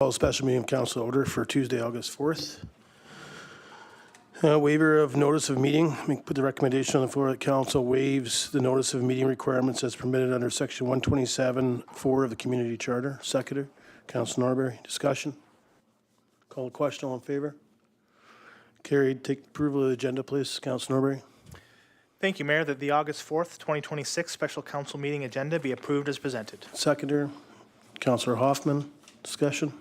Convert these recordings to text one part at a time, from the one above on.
Call a special meeting of council order for Tuesday, August 4th. Waiver of notice of meeting. We put the recommendation on the floor that council waives the notice of meeting requirements as permitted under section 127(4) of the community charter. Seconder, Councilor Norbury. Discussion. Call the question. All in favor? Carried. Take approval of the agenda, please. Councilor Norbury. Thank you, Mayor, that the August 4th, 2026 special council meeting agenda be approved as presented. Seconder, Councilor Hoffman. Discussion.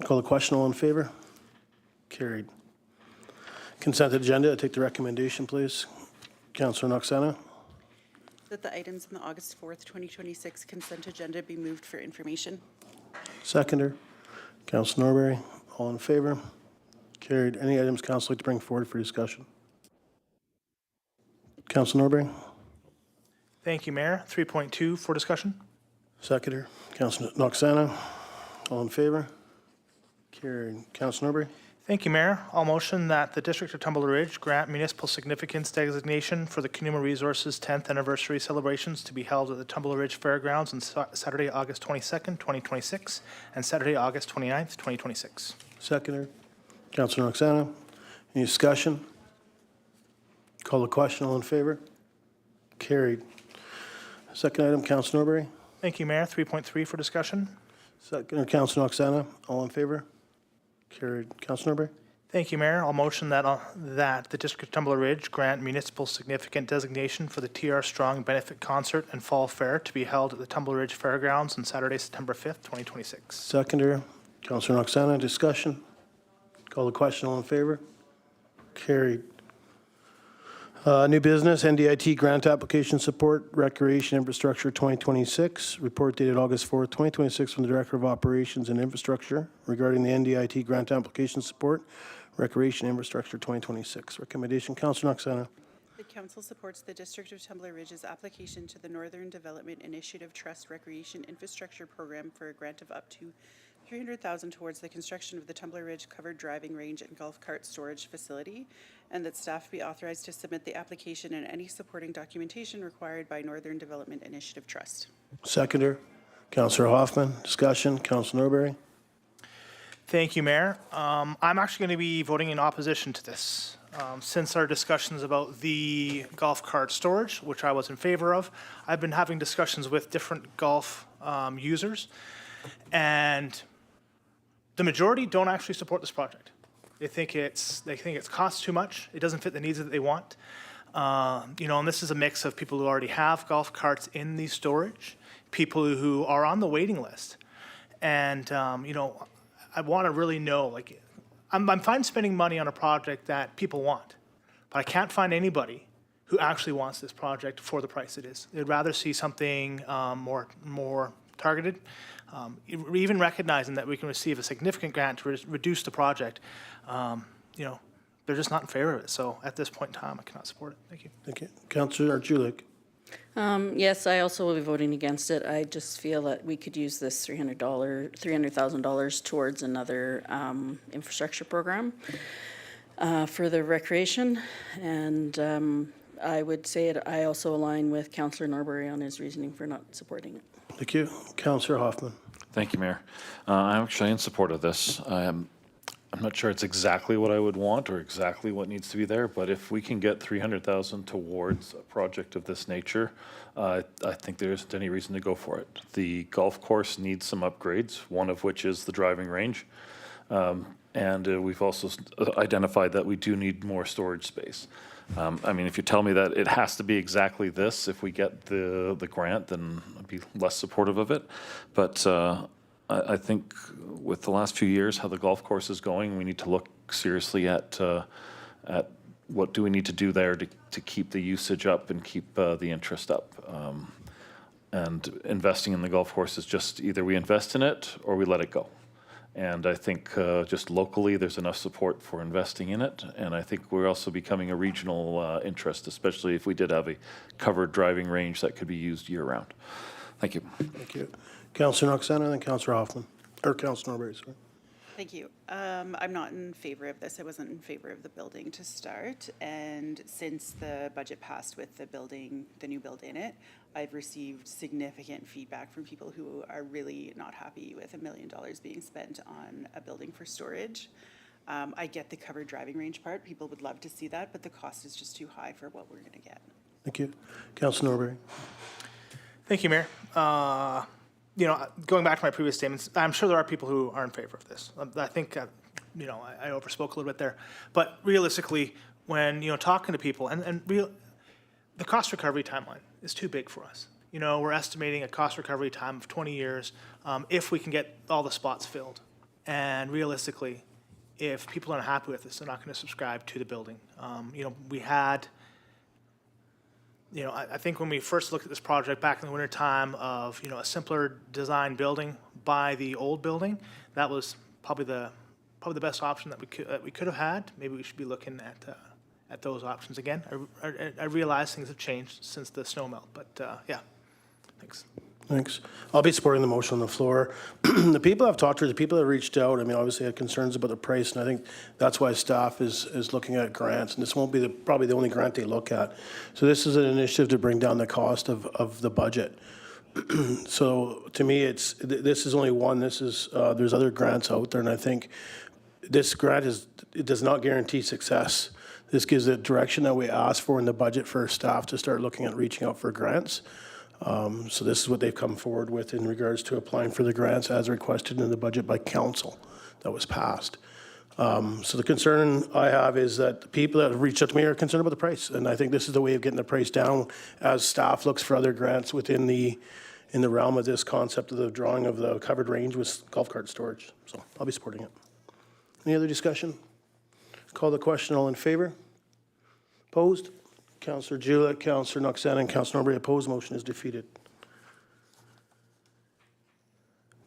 Call the question. All in favor? Carried. Consent agenda. I take the recommendation, please. Councilor Noxana. That the items in the August 4th, 2026 consent agenda be moved for information. Seconder, Councilor Norbury. All in favor? Carried. Any items council like to bring forward for discussion? Councilor Norbury. Thank you, Mayor. 3.2 for discussion. Seconder, Councilor Noxana. All in favor? Carried. Councilor Norbury. Thank you, Mayor. I'll motion that the District of Tumbler Ridge grant municipal significance designation for the Conuma Resources 10th anniversary celebrations to be held at the Tumbler Ridge Fairgrounds on Saturday, August 22nd, 2026, and Saturday, August 29th, 2026. Seconder, Councilor Noxana. Any discussion? Call the question. All in favor? Carried. Second item, Councilor Norbury. Thank you, Mayor. 3.3 for discussion. Seconder, Councilor Noxana. All in favor? Carried. Councilor Norbury. Thank you, Mayor. I'll motion that the District of Tumbler Ridge grant municipal significant designation for the TR Strong Benefit Concert and Fall Fair to be held at the Tumbler Ridge Fairgrounds on Saturday, September 5th, 2026. Seconder, Councilor Noxana. Discussion. Call the question. All in favor? Carried. New business, NDIT grant application support, Recreation Infrastructure 2026. Report dated August 4th, 2026 from the Director of Operations and Infrastructure regarding the NDIT grant application support, Recreation Infrastructure 2026. Recommendation, Councilor Noxana. The council supports the District of Tumbler Ridge's application to the Northern Development Initiative Trust Recreation Infrastructure Program for a grant of up to $300,000 towards the construction of the Tumbler Ridge covered driving range and golf cart storage facility, and that staff be authorized to submit the application and any supporting documentation required by Northern Development Initiative Trust. Seconder, Councilor Hoffman. Discussion, Councilor Norbury. Thank you, Mayor. I'm actually going to be voting in opposition to this. Since our discussions about the golf cart storage, which I was in favor of, I've been having discussions with different golf users, and the majority don't actually support this project. They think it's costs too much. It doesn't fit the needs that they want. And this is a mix of people who already have golf carts in the storage, people who are on the waiting list, and I want to really know, I'm fine spending money on a project that people want, but I can't find anybody who actually wants this project for the price it is. They'd rather see something more targeted. Even recognizing that we can receive a significant grant to reduce the project, they're just not in favor of it. So at this point in time, I cannot support it. Thank you. Thank you. Councilor Julik. Yes, I also will be voting against it. I just feel that we could use this $300,000 towards another infrastructure program for the recreation. And I would say I also align with Councillor Norbury on his reasoning for not supporting it. Thank you. Councilor Hoffman. Thank you, Mayor. I'm actually in support of this. I'm not sure it's exactly what I would want or exactly what needs to be there, but if we can get $300,000 towards a project of this nature, I think there isn't any reason to go for it. The golf course needs some upgrades, one of which is the driving range. And we've also identified that we do need more storage space. If you tell me that it has to be exactly this, if we get the grant, then I'd be less supportive of it. But I think with the last few years, how the golf course is going, we need to look seriously at what do we need to do there to keep the usage up and keep the interest up. And investing in the golf course is just either we invest in it or we let it go. And I think just locally, there's enough support for investing in it. And I think we're also becoming a regional interest, especially if we did have a covered driving range that could be used year-round. Thank you. Thank you. Councilor Noxana and then Councilor Hoffman. Or Councilor Norbury, sorry. Thank you. I'm not in favor of this. I wasn't in favor of the building to start. And since the budget passed with the building, the new build in it, I've received significant feedback from people who are really not happy with $1 million being spent on a building for storage. I get the covered driving range part. People would love to see that, but the cost is just too high for what we're going to get. Thank you. Councilor Norbury. Thank you, Mayor. You know, going back to my previous statements, I'm sure there are people who are in favor of this. I think, you know, I overspoke a little bit there. But realistically, when, you know, talking to people, the cost recovery timeline is too big for us. You know, we're estimating a cost recovery time of 20 years if we can get all the spots filled. And realistically, if people aren't happy with this, they're not going to subscribe to the building. You know, we had, you know, I think when we first looked at this project back in the wintertime of, you know, a simpler design building by the old building, that was probably the best option that we could have had. Maybe we should be looking at those options again. I realize things have changed since the snow melt, but yeah, thanks. Thanks. I'll be supporting the motion on the floor. The people I've talked to, the people that reached out, I mean, obviously had concerns about the price, and I think that's why staff is looking at grants, and this won't be probably the only grant they look at. So this is an initiative to bring down the cost of the budget. So to me, this is only one. This is there's other grants out there, and I think this grant it does not guarantee success. This gives a direction that we asked for in the budget for staff to start looking at reaching out for grants. So this is what they've come forward with in regards to applying for the grants as requested in the budget by council that was passed. So the concern I have is that the people that have reached out to me are concerned about the price. And I think this is the way of getting the price down as staff looks for other grants within in the realm of this concept of the drawing of the covered range with golf cart storage. So I'll be supporting it. Any other discussion? Call the question. All in favor? Opposed? Councillor Julick, Councillor Noxana, and Councillor Norbury opposed. Motion is defeated.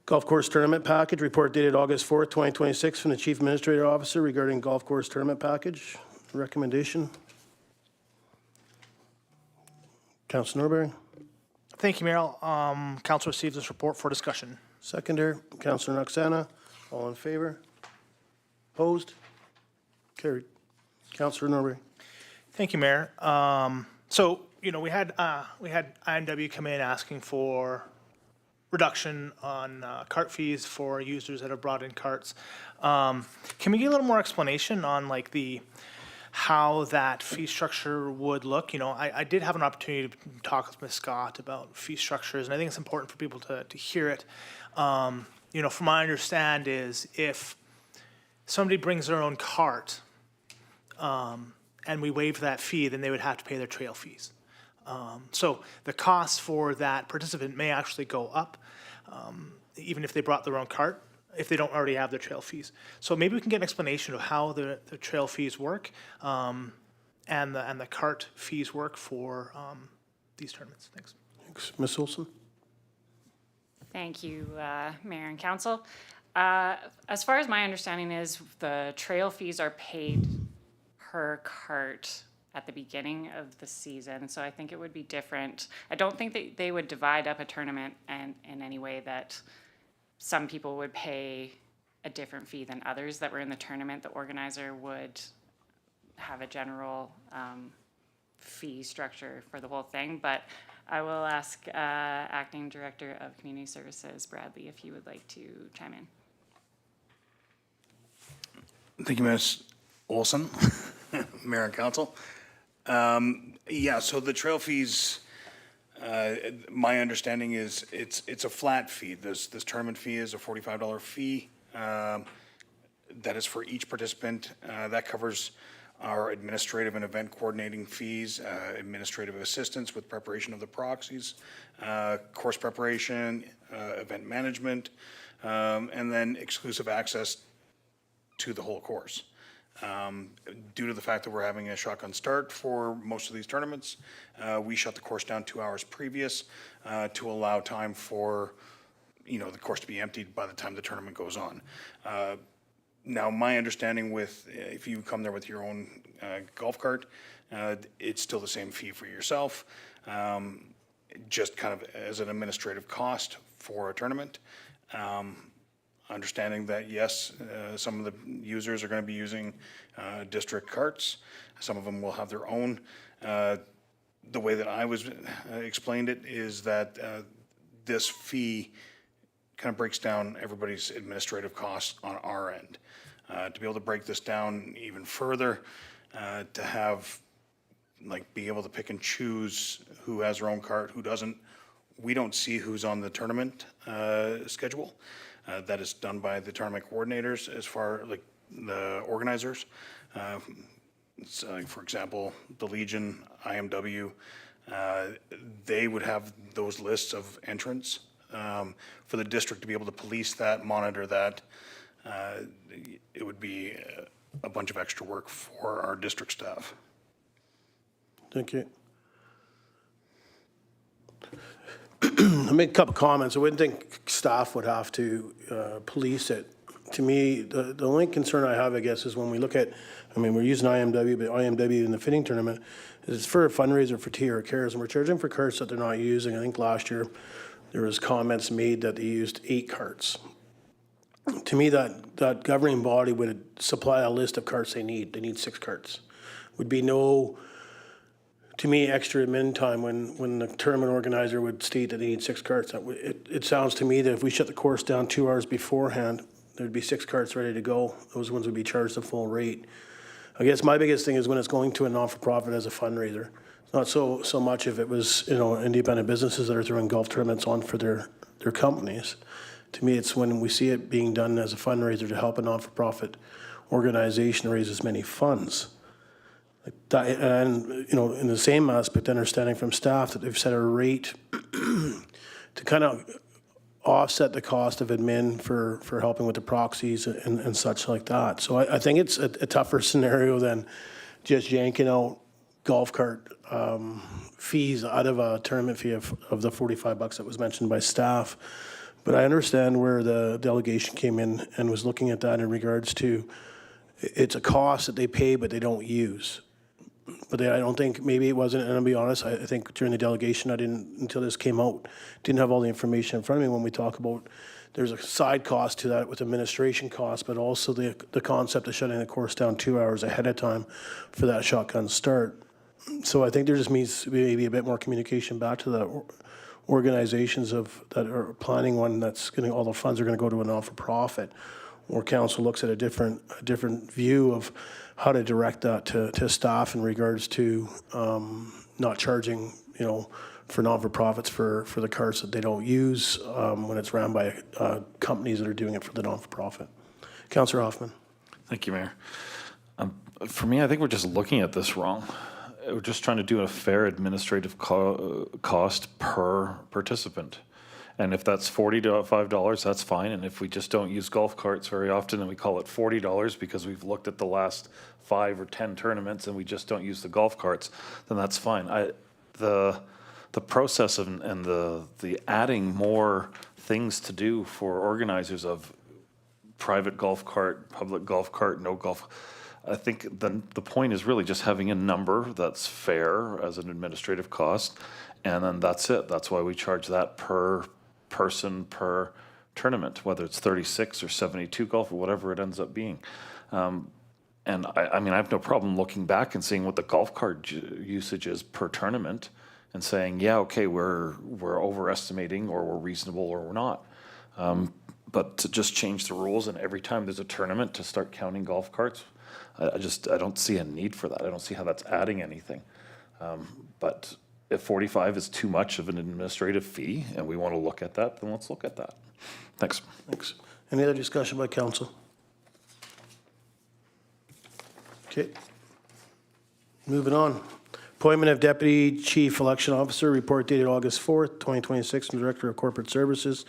Golf course tournament package, report dated August 4th, 2026 from the Chief Administrative Officer regarding golf course tournament package. Recommendation. Councillor Norbury. Thank you, Mayor. Council receives this report for discussion. Seconder, Councillor Noxana. All in favor? Opposed? Carried. Councillor Norbury. Thank you, Mayor. So, you know, we had IMW come in asking for reduction on cart fees for users that have brought in carts. Can we get a little more explanation on like how that fee structure would look? You know, I did have an opportunity to talk with Ms. Scott about fee structures, and I think it's important for people to hear it. You know, from my understand is if somebody brings their own cart, and we waive that fee, then they would have to pay their trail fees. So the cost for that participant may actually go up, even if they brought their own cart, if they don't already have their trail fees. So maybe we can get an explanation of how the trail fees work and the cart fees work for these tournaments. Thanks. Thanks. Ms. Olson. Thank you, Mayor and Council. As far as my understanding is, the trail fees are paid per cart at the beginning of the season, so I think it would be different. I don't think that they would divide up a tournament and in any way that some people would pay a different fee than others that were in the tournament. The organizer would have a general fee structure for the whole thing, but I will ask Acting Director of Community Services, Bradley, if he would like to chime in. Thank you, Ms. Olson, Mayor and Council. Yeah, so the trail fees, my understanding is it's a flat fee. This tournament fee is a $45 fee. That is for each participant. That covers our administrative and event coordinating fees, administrative assistance with preparation of the proxies, course preparation, event management, and then exclusive access to the whole course. Due to the fact that we're having a shotgun start for most of these tournaments, we shut the course down 2 hours previous to allow time for, the course to be emptied by the time the tournament goes on. Now, my understanding if you come there with your own golf cart, it's still the same fee for yourself, just kind of as an administrative cost for a tournament. understanding that, yes, some of the users are going to be using district carts. Some of them will have their own. The way that I was explained it is that this fee kind of breaks down everybody's administrative costs on our end. To be able to break this down even further, to have, like, be able to pick and choose who has their own cart, who doesn't. We don't see who's on the tournament schedule. That is done by the tournament coordinators as far, like, the organizers. So, like, for example, the Legion, IMW, they would have those lists of entrants. For the district to be able to police that, monitor that, it would be a bunch of extra work for our district staff. Thank you. I'll make a couple comments. I wouldn't think staff would have to police it. To me, the only concern I have, I guess, is when we look at, I mean, we're using IMW, but IMW in the fitting tournament is for a fundraiser for TR Cares, and we're charging for carts that they're not using. I think last year there was comments made that they used 8 carts. To me, that governing body would supply a list of carts they need. They need 6 carts. Would be no, to me, extra admin time when the tournament organizer would state that they need 6 carts. It sounds to me that if we shut the course down 2 hours beforehand, there'd be 6 carts ready to go. Those ones would be charged the full rate. I guess my biggest thing is when it's going to a not-for-profit as a fundraiser. It's not so much if it was, independent businesses that are throwing golf tournaments on for their companies. To me, it's when we see it being done as a fundraiser to help a not-for-profit organization raise as many funds. Like that, and, in the same aspect, understanding from staff that they've set a rate to kind of offset the cost of admin for helping with the proxies and such like that. So I think it's a tougher scenario than just yanking out golf cart fees out of a tournament fee of the $45 that was mentioned by staff. But I understand where the delegation came in and was looking at that in regards to it's a cost that they pay but they don't use. But I don't think, maybe it wasn't, and I'll be honest, I think during the delegation, I didn't, until this came out, didn't have all the information in front of me when we talk about, there's a side cost to that with administration costs, but also the concept of shutting the course down 2 hours ahead of time for that shotgun start. So I think there just needs to be maybe a bit more communication back to the organizations that are planning one that's going to, all the funds are going to go to a not-for-profit, or council looks at a different view of how to direct that to staff in regards to not charging, for non-for-profits for the carts that they don't use when it's ran by companies that are doing it for the non-for-profit. Councillor Hoffman. Thank you, Mayor. For me, I think we're just looking at this wrong. We're just trying to do a fair administrative cost per participant. And if that's $45, that's fine. And if we just don't use golf carts very often and we call it $40 because we've looked at the last 5 or 10 tournaments and we just don't use the golf carts, then that's fine. The process and the adding more things to do for organizers of private golf cart, public golf cart, no golf, I think the point is really just having a number that's fair as an administrative cost, and then that's it. That's why we charge that per person per tournament, whether it's 36 or 72 golf or whatever it ends up being. And I mean, I have no problem looking back and seeing what the golf cart usage is per tournament and saying, yeah, okay, we're overestimating or we're reasonable or we're not. But to just change the rules and every time there's a tournament to start counting golf carts, I don't see a need for that. I don't see how that's adding anything. But if 45 is too much of an administrative fee and we want to look at that, then let's look at that. Thanks. Thanks. Any other discussion by council? Okay. Moving on. Appointment of Deputy Chief Election Officer, report dated August 4th, 2026, from Director of Corporate Services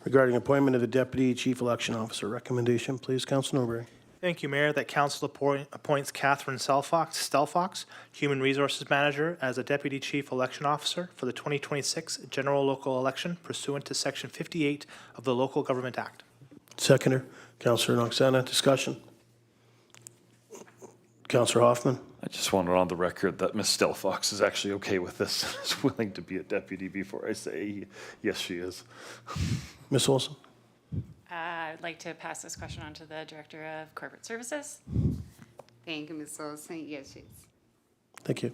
regarding appointment of the Deputy Chief Election Officer. Recommendation, please, Councilor Norbury. Thank you, Mayor, that council appoints Catherine Stelfox, Human Resources Manager, as a Deputy Chief Election Officer for the 2026 General Local Election pursuant to Section 58 of the Local Government Act. Seconder, Councillor Noxana. Discussion. Councillor Hoffman. I just wanted on the record that Ms. Stelfox is actually okay with this and is willing to be a deputy before I say yes, she is. Ms. Olson. I'd like to pass this question on to the Director of Corporate Services. Thank you, Ms. Olson. Yes, yes. Thank you.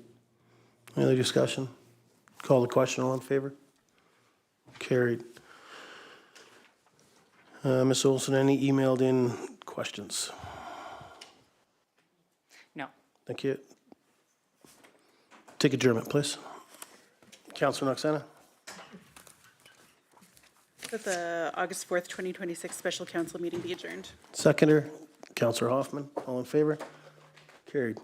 Any other discussion? Call the question, all in favor? Carried. Ms. Olson, any emailed in questions? No. Thank you. Take adjournment, please. Councillor Noxena? That the August 4th, 2026 special council meeting be adjourned. Seconder, Councillor Hoffman, all in favor? Carried.